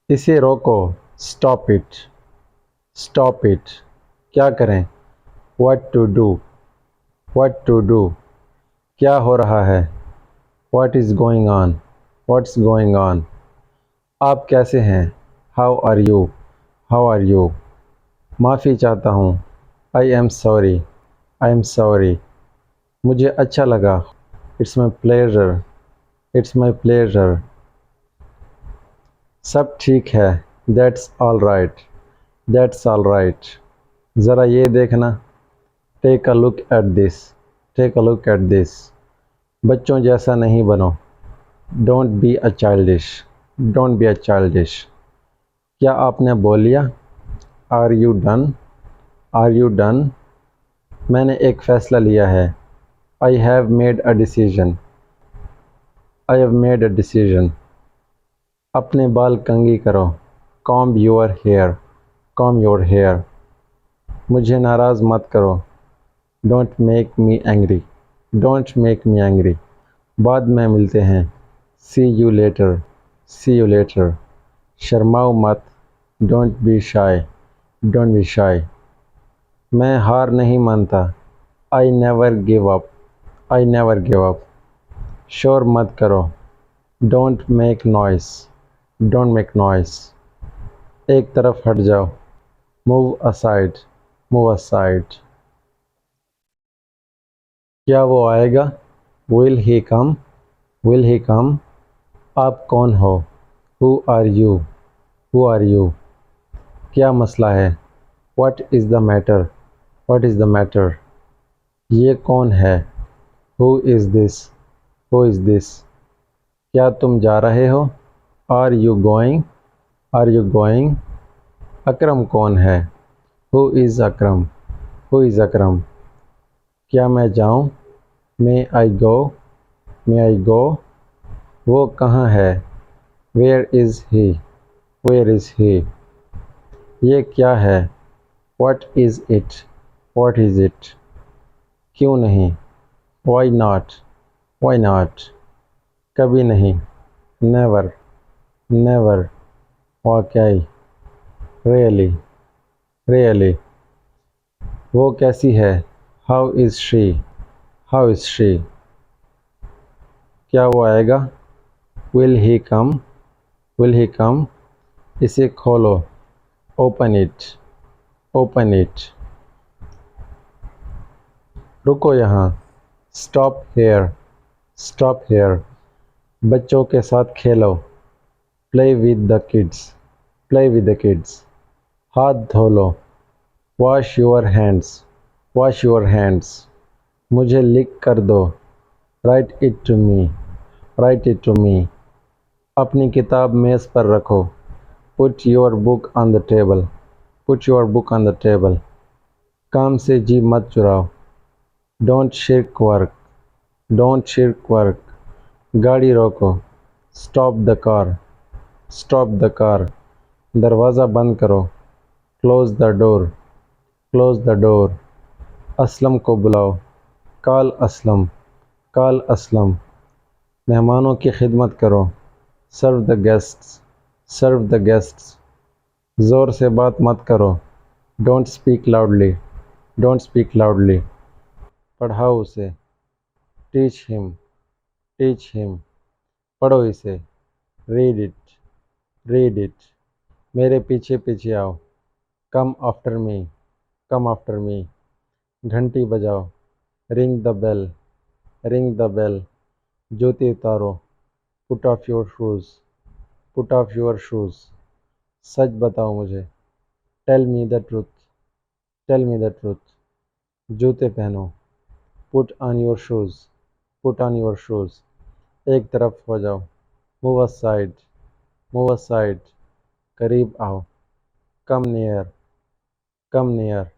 इसे रोको, stop it, stop it. क्या करें, what to do, what to do. क्या हो रहा है, what is going on, what's going on. आप कैसे हैं, how are you, how are you. माफ़ी चाहता हूँ, I am sorry, I am sorry. मुझे अच्छा लगा, it's my pleasure, it's my pleasure. सब ठीक है, that's all right, that's all right. ज़रा ये देखना, take a look at this, take a look at this. बच्चों जैसा नहीं बनो, don't be a childish, don't be a childish. क्या आपने बोल लिया, are you done, are you done. मैंने एक फ़ैसला लिया है, I have made a decision, I have made a decision. अपने बाल कंघी करो, comb your hair, comb your hair. मुझे नाराज़ मत करो, don't make me angry, don't make me angry. बाद में मिलते हैं, see you later, see you later. शर्माओ मत, don't be shy, don't be shy. मैं हार नहीं मानता, I never give up, I never give up. शोर मत करो, don't make noise, don't make noise. एक तरफ हट जाओ, मूव असाइड, मूव असाइड। क्या वो आएगा, will he come, will he कम। आप कौन हो, who are you, who are you. क्या मसला है, what is the matter, what is the matter. ये कौन है, who is this, who is this. क्या तुम जा रहे हो, are you going, are you going. Akram कौन है, who is Akram, who is Akram. क्या मैं जाऊँ, मे आई गो, मे आई गो। वो कहाँ है, where is he, where is he. ये क्या है, what is it, what is it. क्यों नहीं, वाई नॉट, वाई नॉट। कभी नहीं, नेवर, नेवर। वाकई, रियली, रियली। वो कैसी है, how is she, how is she. क्या वो आएगा, will he come, will he कम। इसे खोलो, ओपन इट, ओपन इट। रुको यहाँ, स्टॉप हेयर, स्टॉप हेयर। बच्चों के साथ खेलो, play with the kids, play with the kids. हाथ धो लो, wash your hands, wash your hands. मुझे लिख कर दो, write it to me, write it to me. अपनी किताब मेज़ पर रखो, put your book on the table, put your book on the table. काम से जी मत चुराओ, don't shirk work, don't shirk work. गाड़ी रोको, stop the car, stop the car. दरवाज़ा बंद करो, close the door, close the door. Aslam को बुलाओ, कॉल असलम, कॉल असलम। मेहमानों की खिदमत करो, serve the guests, serve the guests. ज़ोर से बात मत करो, don't speak loudly, don't speak loudly. पढ़ाओ उसे, टीच हिम, टीच हिम। पढ़ो इसे, रीड इट, रीड इट। मेरे पीछे पीछे आओ, come after me, come after me. घंटी बजाओ, ring the bell, ring the bell. जूते उतारो, put off your shoes, put off your shoes. सच बताओ मुझे, tell me the truth, tell me the truth. जूते पहनो, put on your shoes, put on your shoes. एक तरफ हो जाओ, मूव असाइड, मूव असाइड। करीब आओ, कम नियर, कम नियर।